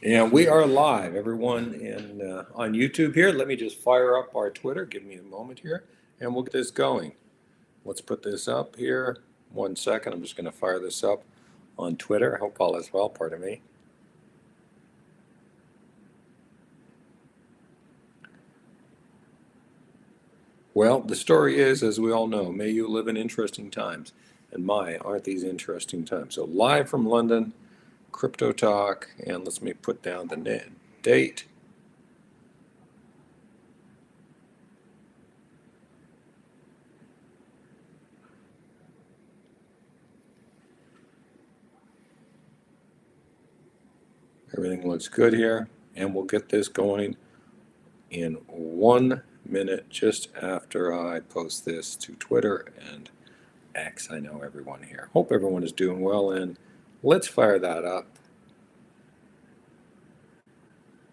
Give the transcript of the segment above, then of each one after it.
And we are live, everyone, on YouTube here. Let me just fire up our Twitter. Give me a moment here, and we'll get this going. Let's put this up here. 1 second. I'm just going to fire this up on Twitter. I hope all is well. Pardon me. Well, the story is, as we all know, may you live in interesting times. And my, aren't these interesting times? So, live from London, Crypto Talk, and let's me put down the date. Everything looks good here, and we'll get this going in 1 minute just after I post this to Twitter and X. I know everyone here. Hope everyone is doing well, and let's fire that up.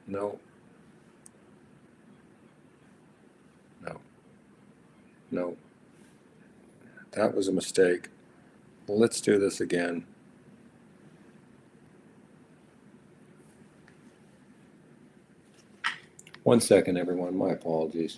No, no, no. That was a mistake. Let's do this again. One second, everyone. My apologies.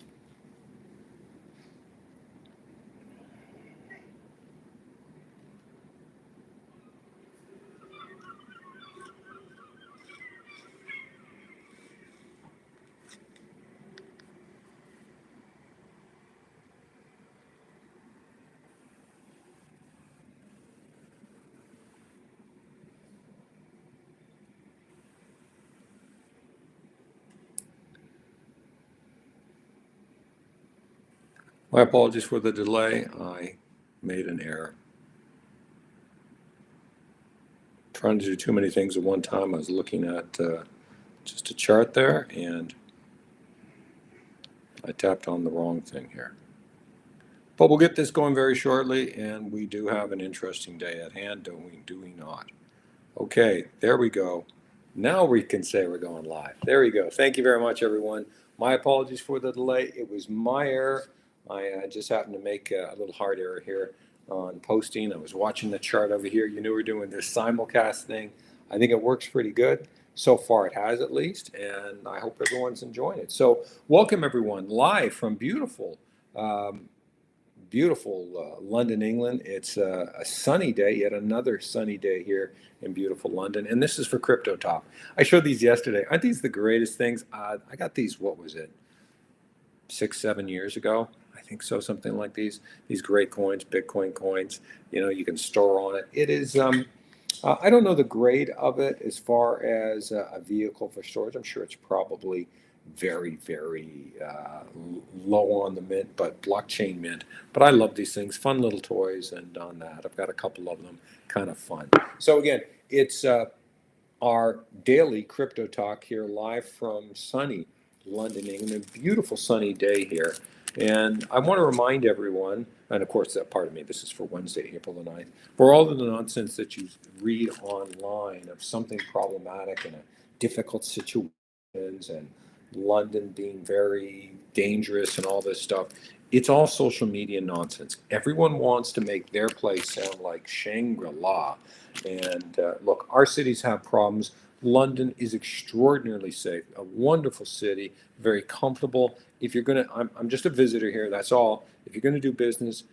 My apologies for the delay. I made an error. Trying to do too many things at one time. I was looking at just a chart there, and I tapped on the wrong thing here. But we'll get this going very shortly, and we do have an interesting day at hand, do we not? Okay, there we go. Now we can say we're going live. There we go. Thank you very much, everyone. My apologies for the delay. It was my error. I just happened to make a little hard error here on posting. I was watching the chart over here. You knew we were doing this simulcast thing. I think it works pretty good. So far it has, at least, and I hope everyone's enjoying it. So welcome, everyone, live from um, beautiful London, England. It's a sunny day, yet another sunny day here in beautiful London. And this is for Crypto Talk. I showed these yesterday. Aren't these the greatest things? I got these, what was it, 6, 7 years ago? I think so, something like these great coins, Bitcoin coins. You can store on it. It is, I don't know the grade of it as far as a vehicle for storage. I'm sure it's probably very, very low on the mint, but blockchain mint. But I love these things, fun little toys, and on that, I've got a couple of them, kind of fun. So again, it's our daily crypto talk here live from sunny London, England. A beautiful sunny day here. And I want to remind everyone, and of course, pardon me, this is for Wednesday, April the 9th, for all of the nonsense that you read online of something problematic and a difficult situations and London being very dangerous and all this stuff, it's all social media nonsense. Everyone wants to make their place sound like Shangri-La. And look, our cities have problems. London is extraordinarily safe, a wonderful city, very comfortable. If you're going to, I'm just a visitor here, that's all. If you're going to do business,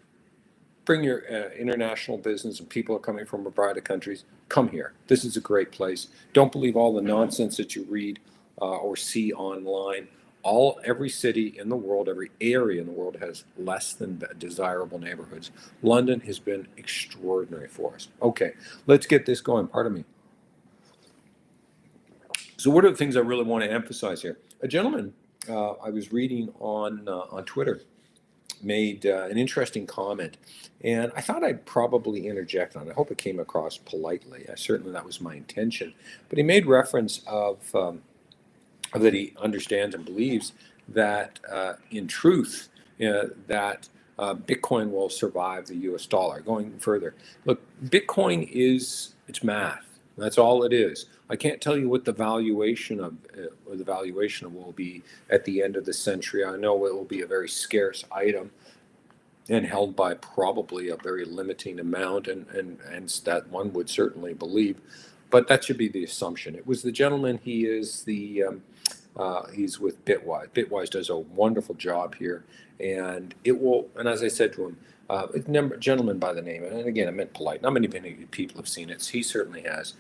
bring your international business and people are coming from a variety of countries, come here. This is a great place. Don't believe all the nonsense that you read or see online. Every city in the world, every area in the world has less than desirable neighborhoods. London has been extraordinary for us. Okay, let's get this going. Pardon me. So, what are the things I really want to emphasize here? A gentleman I was reading on Twitter made an interesting comment, and I thought I'd probably interject on it. I hope it came across politely. Certainly, that was my intention. But he made reference of that he understands and believes that, in truth, that Bitcoin will survive the U.S. dollar. Going further, look, Bitcoin it's math. That's all it is. I can't tell you what the valuation of or the valuation will be at the end of the century. I know it will be a very scarce item and held by probably a very limiting amount, and that one would certainly believe. But that should be the assumption. It was the gentleman. He is he's with Bitwise. Bitwise does a wonderful job here, and it will. And as I said to him, a gentleman by the name, and again, I meant polite. Not many people have seen it. He certainly has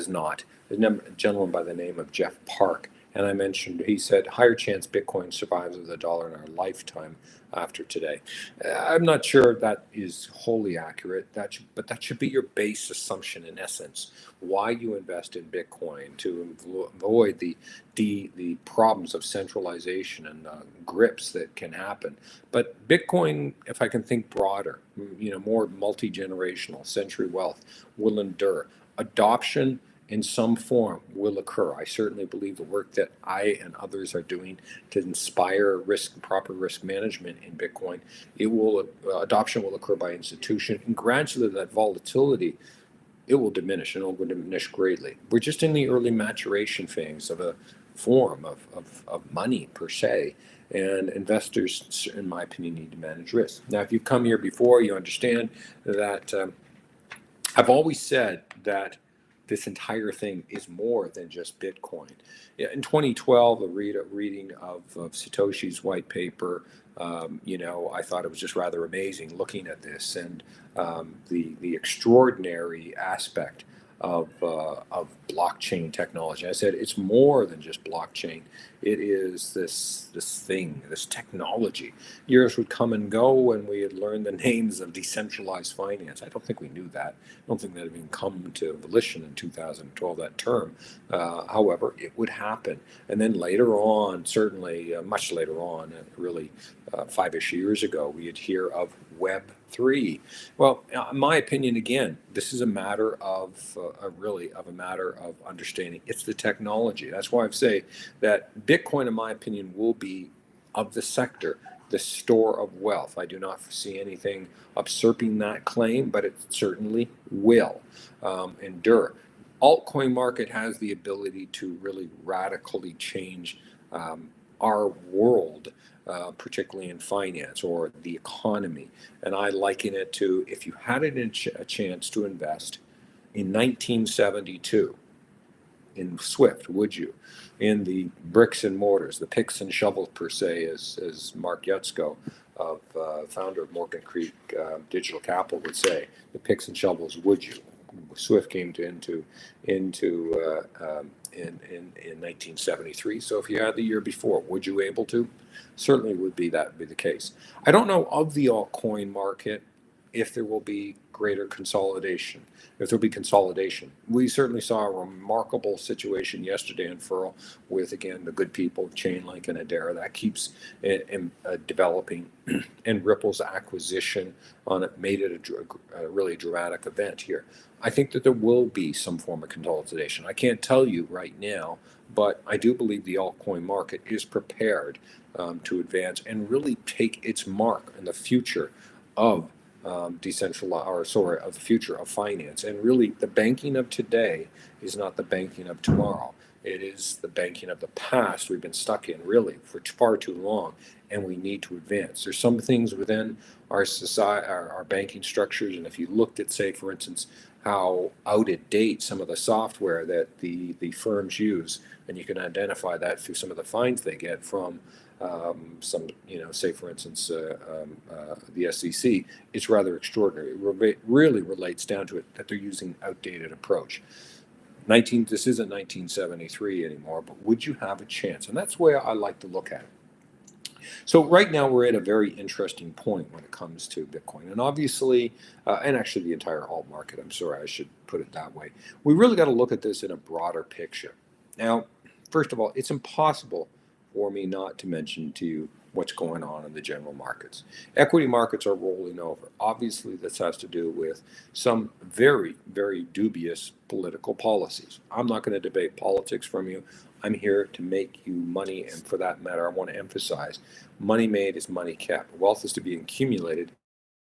not. A gentleman by the name of Jeff Park, and I mentioned. He said higher chance Bitcoin survives with $1 in our lifetime after today. I'm not sure that is wholly accurate. But that should be your base assumption in essence. Why you invest in Bitcoin to avoid the problems of centralization and grips that can happen. But Bitcoin, if I can think broader, more multi-generational, century wealth will endure. Adoption in some form will occur. I certainly believe the work that I and others are doing to inspire proper risk management in Bitcoin, adoption will occur by institution, and gradually that volatility, it will diminish, and it will diminish greatly. We're just in the early maturation phase of a form of money per se, and investors, in my opinion, need to manage risk. Now, if you've come here before, you understand that I've always said that this entire thing is more than just Bitcoin. Yeah, in 2012, a reading of Satoshi's white paper, I thought it was just rather amazing looking at this and the extraordinary aspect of blockchain technology. I said it's more than just blockchain. It is this technology. Years would come and go, and we had learned the names of decentralized finance. I don't think we knew that. I don't think that had even come to volition in 2012, that term. However, it would happen. And then later on, certainly much later on, really 5-ish years ago, we'd hear of Web3. Well, in my opinion, again, this is a matter of a matter of understanding. It's the technology. That's why I say that Bitcoin, in my opinion, will be of the sector the store of wealth. I do not foresee anything usurping that claim, but it certainly will endure. Altcoin market has the ability to really radically change our world, particularly in finance or the economy. And I liken it to, if you had a chance to invest in 1972 in Swift, would you? In the bricks and mortars, the picks and shovels per se, as Mark Yutzko, founder of Morgan Creek Digital Capital, would say, the picks and shovels, would you? Swift came into in 1973. So if you had the year before, would you able to? Certainly would be the case. I don't know of the altcoin market if there will be greater consolidation. If there'll be consolidation, we certainly saw a remarkable situation yesterday in Furl with, again, the good people, Chainlink and Adara, that keeps developing, and Ripple's acquisition on it made it a really dramatic event here. I think that there will be some form of consolidation. I can't tell you right now, but I do believe the altcoin market is prepared to advance and really take its mark in the future of of the future of finance. And really, the banking of today is not the banking of tomorrow. It is the banking of the past we've been stuck in really for far too long, and we need to advance. There's some things within our society, our banking structures, and if you looked at, say, for instance, how out of date some of the software that the firms use, and you can identify that through some of the fines they get from say, for instance, the SEC, it's rather extraordinary. It really relates down to it that they're using outdated approach. This isn't 1973 anymore, but would you have a chance? And that's the way I like to look at it. So right now we're at a very interesting point when it comes to Bitcoin, and obviously, and actually the entire alt market. I'm sorry, I should put it that way. We really got to look at this in a broader picture. Now, first of all, it's impossible for me not to mention to you what's going on in the general markets. Equity markets are rolling over. Obviously, this has to do with some very, very dubious political policies. I'm not going to debate politics from you. I'm here to make you money, and for that matter, I want to emphasize, money made is money kept. Wealth is to be accumulated,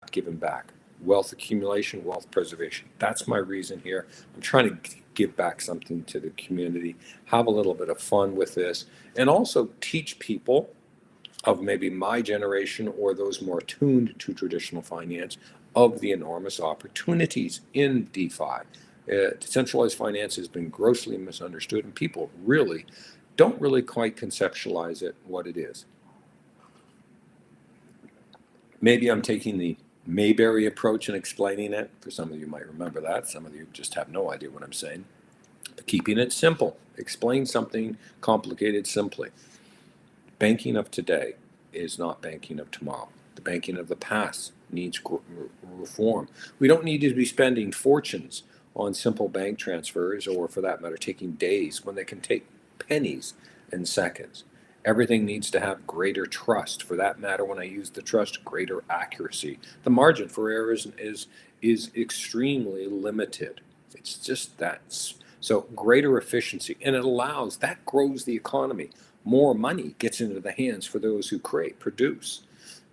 not given back. Wealth accumulation, wealth preservation. That's my reason here. I'm trying to give back something to the community, have a little bit of fun with this, and also teach people of maybe my generation or those more attuned to traditional finance of the enormous opportunities in DeFi. Decentralized finance has been grossly misunderstood, and people really don't really quite conceptualize it, what it is. Maybe I'm taking the Mayberry approach and explaining it. For some of you might remember that. Some of you just have no idea what I'm saying. But keeping it simple. Explain something complicated simply. Banking of today is not banking of tomorrow. The banking of the past needs reform. We don't need to be spending fortunes on simple bank transfers, or for that matter, taking days when they can take pennies and seconds. Everything needs to have greater trust. For that matter, when I use the trust, greater accuracy. The margin for error is extremely limited. It's just that. So greater efficiency, and it allows, that grows the economy. More money gets into the hands for those who produce.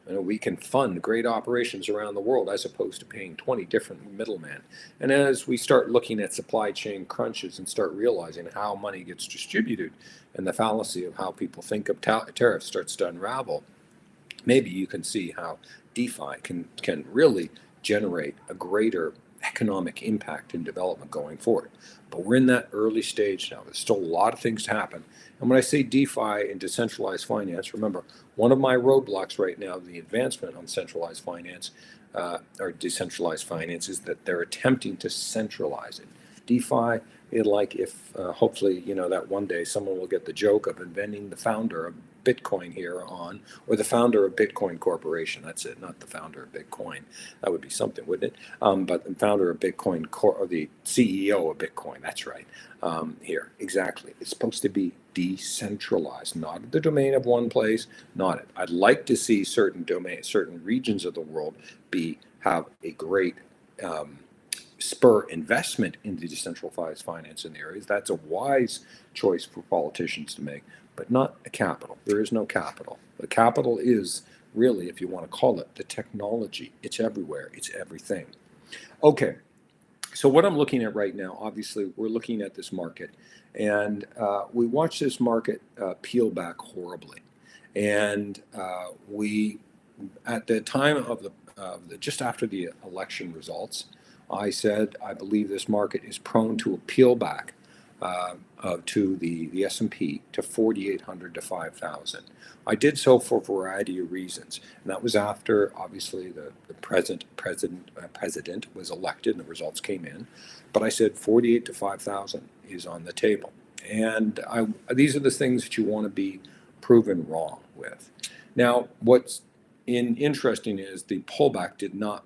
We can fund great operations around the world as opposed to paying 20 different middlemen. And as we start looking at supply chain crunches and start realizing how money gets distributed and the fallacy of how people think of tariffs starts to unravel, maybe you can see how DeFi can really generate a greater economic impact and development going forward. But we're in that early stage now. There's still a lot of things to happen. And when I say DeFi and decentralized finance, remember, one of my roadblocks right now, the advancement on centralized finance or decentralized finance, is that they're attempting to centralize it. DeFi, if hopefully, that one day someone will get the joke of inventing the founder of Bitcoin here on, or the founder of Bitcoin Corporation. That's it, not the founder of Bitcoin. That would be something, wouldn't it? But the founder of Bitcoin, or the CEO of Bitcoin. That's right. Here, exactly. It's supposed to be decentralized, not the domain of one place. Not it. I'd like to see certain regions of the world have a great spur investment into decentralized finance in the areas. That's a wise choice for politicians to make, but not a capital. There is no capital. The capital is really, if you want to call it, the technology. It's everywhere. It's everything. Okay. So what I'm looking at right now, obviously, we're looking at this market, and we watch this market peel back horribly. And we, at the time of just after the election results, I said I believe this market is prone to a peel back to the S&P to 4,800 to 5,000. I did so for a variety of reasons, and that was after obviously the president was elected and the results came in. But I said 48 to 5,000 is on the table, and these are the things that you want to be proven wrong with. Now, what's interesting is the pullback did not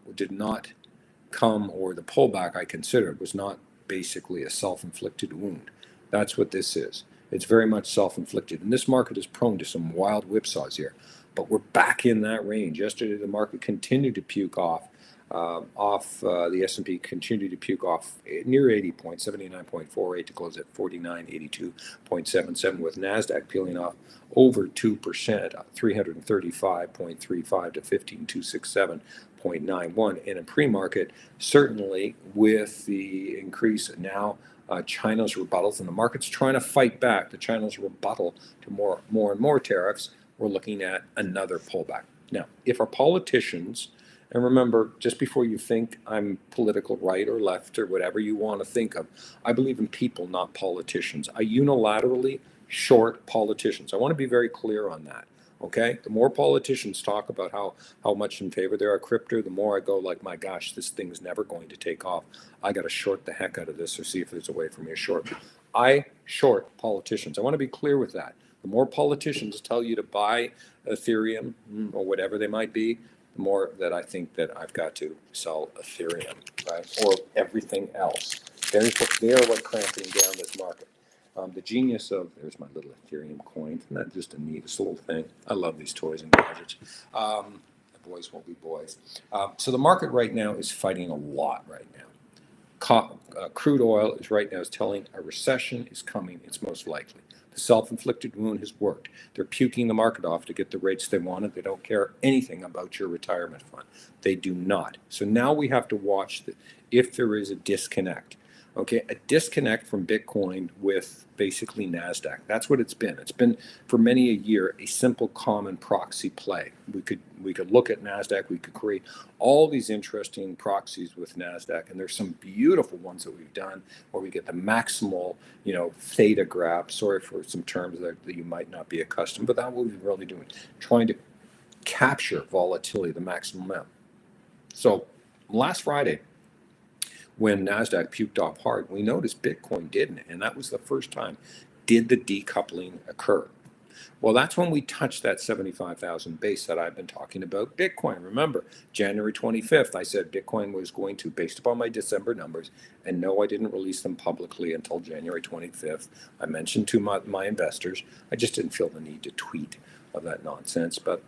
come, or the pullback I considered was not basically a self-inflicted wound. That's what this is. It's very much self-inflicted. And this market is prone to some wild whipsaws here. But we're back in that range. Yesterday, the market continued to puke off. The S&P continued to puke off near 80 points, 79.48 to close at 4982.77, with NASDAQ peeling off over 2%, 335.35 to 15,267.91. And in pre-market, certainly with the increase now, China's rebuttals, and the market's trying to fight back the China's rebuttal to more and more tariffs, we're looking at another pullback. Now, if our politicians, and remember, just before you think I'm political right or left or whatever you want to think of, I believe in people, not politicians. I unilaterally short politicians. I want to be very clear on that. Okay? The more politicians talk about how much in favor they are of crypto, the more I go like, my gosh, this thing's never going to take off. I got to short the heck out of this or see if there's a way for me to short. I short politicians. I want to be clear with that. The more politicians tell you to buy Ethereum or whatever they might be, the more that I think that I've got to sell Ethereum, right? Or everything else. They are what cramping down this market. The genius of, there's my little Ethereum coin. Isn't that just a neatest little thing? I love these toys and gadgets. The boys won't be boys. So the market right now is fighting a lot right now. Crude oil is right now telling a recession is coming. It's most likely. The self-inflicted wound has worked. They're puking the market off to get the rates they wanted. They don't care anything about your retirement fund. They do not. So now we have to watch if there is a disconnect. Okay, a disconnect from Bitcoin with basically NASDAQ. That's what it's been. It's been for many a year a simple common proxy play. We could look at NASDAQ, we could create all these interesting proxies with NASDAQ, and there's some beautiful ones that we've done where we get the maximal, theta graph. Sorry for some terms that you might not be accustomed, but that's what we're really doing, trying to capture volatility, the maximum amount. So last Friday, when NASDAQ puked off hard, we noticed Bitcoin didn't. And that was the first time. Did the decoupling occur? Well, that's when we touched that 75,000 base that I've been talking about Bitcoin. Remember, January 25th, I said Bitcoin was going to, based upon my December numbers, and no, I didn't release them publicly until January 25th. I mentioned to my investors, I just didn't feel the need to tweet of that nonsense, but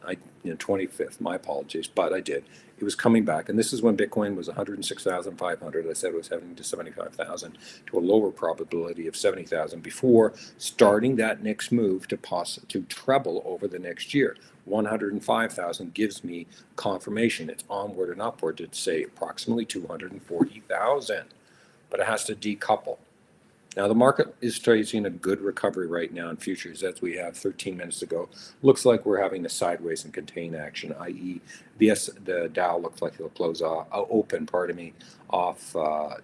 25th, my apologies, but I did. It was coming back, and this is when Bitcoin was 106,500. I said it was heading to 75,000, to a lower probability of 70,000 before starting that next move to treble over the next year. 105,000 gives me confirmation it's onward and upward to say approximately 240,000, but it has to decouple. Now, the market is facing a good recovery right now in futures, as we have 13 minutes ago. Looks like we're having a sideways and contain action, i.e., the Dow looks like it'll close open, off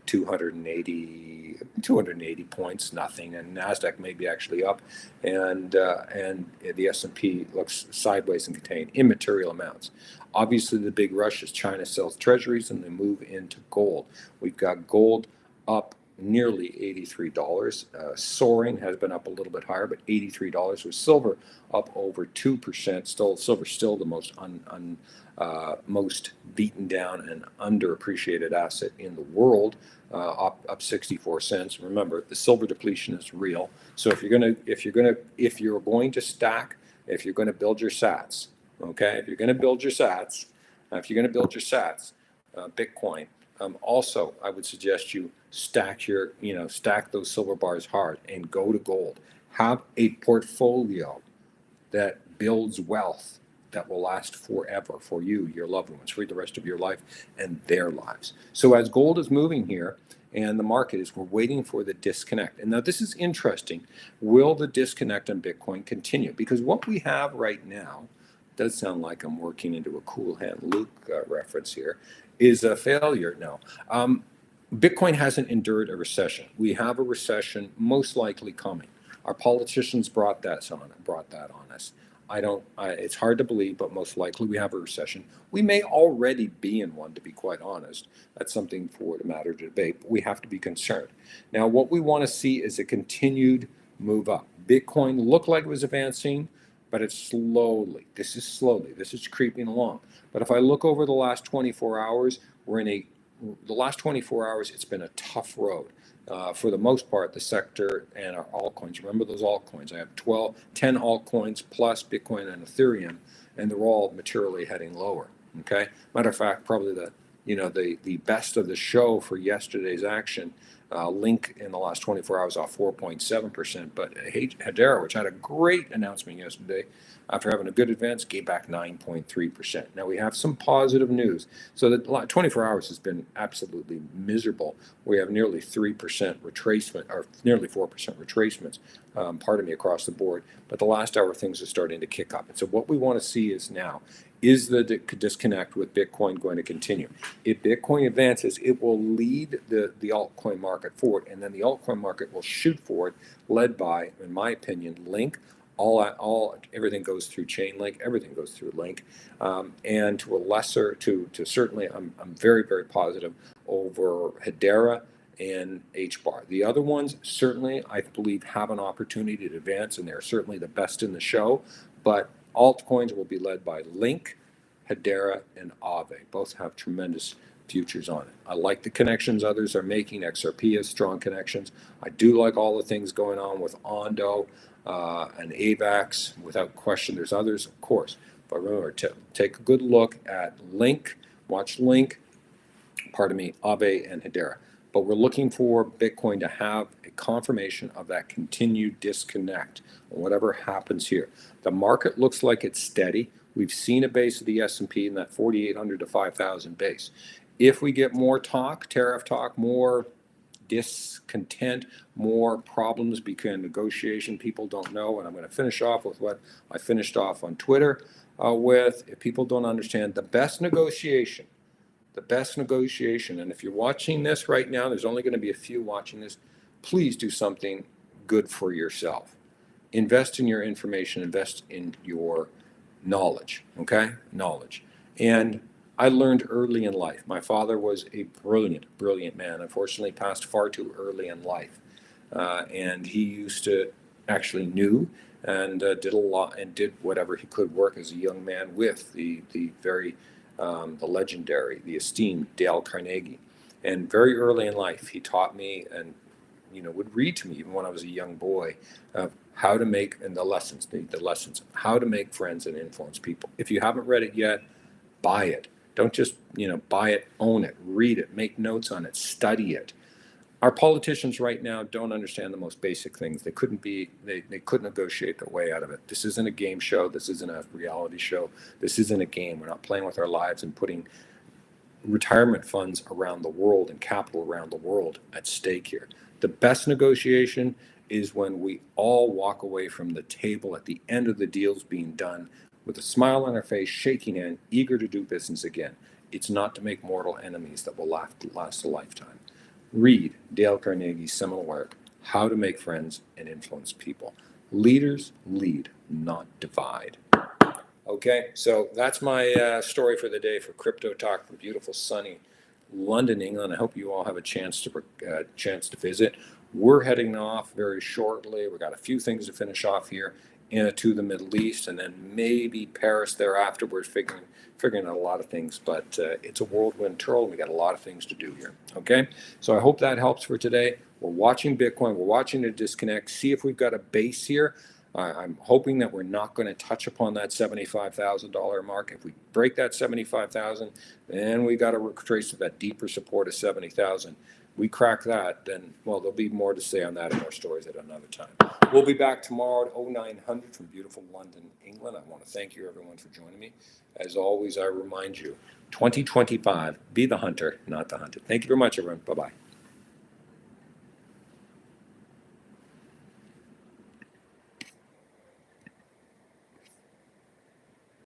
280 points, nothing, and NASDAQ may be actually up, and the S&P looks sideways and contain immaterial amounts. Obviously, the big rush is China sells treasuries and they move into gold. We've got gold up nearly $83. Soaring has been up a little bit higher, but $83. With silver up over 2%. Silver's still the most most beaten down and underappreciated asset in the world. Up 64 cents. Remember, the silver depletion is real. So if you're going to build your sats, okay, if you're going to build your sats, Bitcoin. Also, I would suggest you stack those silver bars hard and go to gold. Have a portfolio that builds wealth that will last forever for you, your loved ones, for the rest of your life and their lives. So as gold is moving here and the market we're waiting for the disconnect. And now this is interesting. Will the disconnect on Bitcoin continue? Because what we have right now, does sound like I'm working into a Cool Hand Luke reference here, is a failure. No. Bitcoin hasn't endured a recession. We have a recession most likely coming. Our politicians brought that on us. It's hard to believe, but most likely we have a recession. We may already be in one, to be quite honest. That's something for the matter to debate, but we have to be concerned. Now, what we want to see is a continued move up. Bitcoin looked like it was advancing, but it's slowly. This is creeping along. But if I look over the last 24 hours, it's been a tough road. For the most part, the sector and our altcoins. Remember those altcoins. I have 10 altcoins plus Bitcoin and Ethereum, and they're all materially heading lower. Okay. Matter of fact, probably the best of the show for yesterday's action, Link in the last 24 hours off 4.7%, but Hedera, which had a great announcement yesterday, after having a good advance, gave back 9.3%. Now we have some positive news. So the 24 hours has been absolutely miserable. We have nearly 3% retracement, or nearly 4% retracements, across the board. But the last hour, things are starting to kick up. And so what we want to see is the disconnect with Bitcoin going to continue? If Bitcoin advances, it will lead the altcoin market forward, and then the altcoin market will shoot forward, led by, in my opinion, Link. Everything goes through Chainlink, everything goes through Link, and certainly, I'm very, very positive over Hedera and HBAR. The other ones certainly, I believe, have an opportunity to advance, and they're certainly the best in the show. But altcoins will be led by Link, Hedera, and Aave. Both have tremendous futures on it. I like the connections others are making. XRP has strong connections. I do like all the things going on with Ondo and AVAX. Without question, there's others, of course. But remember, take a good look at Link, watch Link, Aave and Hedera. But we're looking for Bitcoin to have a confirmation of that continued disconnect, whatever happens here. The market looks like it's steady. We've seen a base of the S&P in that 4,800 to 5,000 base. If we get more talk, tariff talk, more discontent, more problems because negotiation people don't know. And I'm going to finish off with what I finished off on Twitter with. If people don't understand the best negotiation, and if you're watching this right now, there's only going to be a few watching this, please do something good for yourself. Invest in your information, invest in your knowledge, okay? Knowledge. And I learned early in life. My father was a brilliant, brilliant man. Unfortunately, passed far too early in life. And he used to actually knew and did a lot and did whatever he could work as a young man with the legendary, the esteemed Dale Carnegie. And very early in life, he taught me and would read to me even when I was a young boy of how to make, and the lessons, how to make friends and influence people. If you haven't read it yet, buy it. Don't just, buy it, own it, read it, make notes on it, study it. Our politicians right now don't understand the most basic things. They couldn't negotiate their way out of it. This isn't a game show. This isn't a reality show. This isn't a game. We're not playing with our lives and putting retirement funds around the world and capital around the world at stake here. The best negotiation is when we all walk away from the table at the end of the deals being done with a smile on our face, shaking hand, eager to do business again. It's not to make mortal enemies that will last a lifetime. Read Dale Carnegie's seminal work, How to Make Friends and Influence People. Leaders lead, not divide. Okay, so that's my story for the day for Crypto Talk from beautiful, sunny London, England. I hope you all have a chance to visit. We're heading off very shortly. We've got a few things to finish off here to the Middle East, and then maybe Paris thereafter. We're figuring out a lot of things, but it's a whirlwind tour, and we got a lot of things to do here. Okay, so I hope that helps for today. We're watching Bitcoin. We're watching the disconnect. See if we've got a base here. I'm hoping that we're not going to touch upon that $75,000 mark. If we break that 75,000, then we got to retrace to that deeper support of 70,000. We crack that, then, well, there'll be more to say on that and more stories at another time. We'll be back tomorrow at 0900 from beautiful London, England. I want to thank you, everyone, for joining me. As always, I remind you, 2025, be the hunter, not the hunted. Thank you very much, everyone. Bye-bye.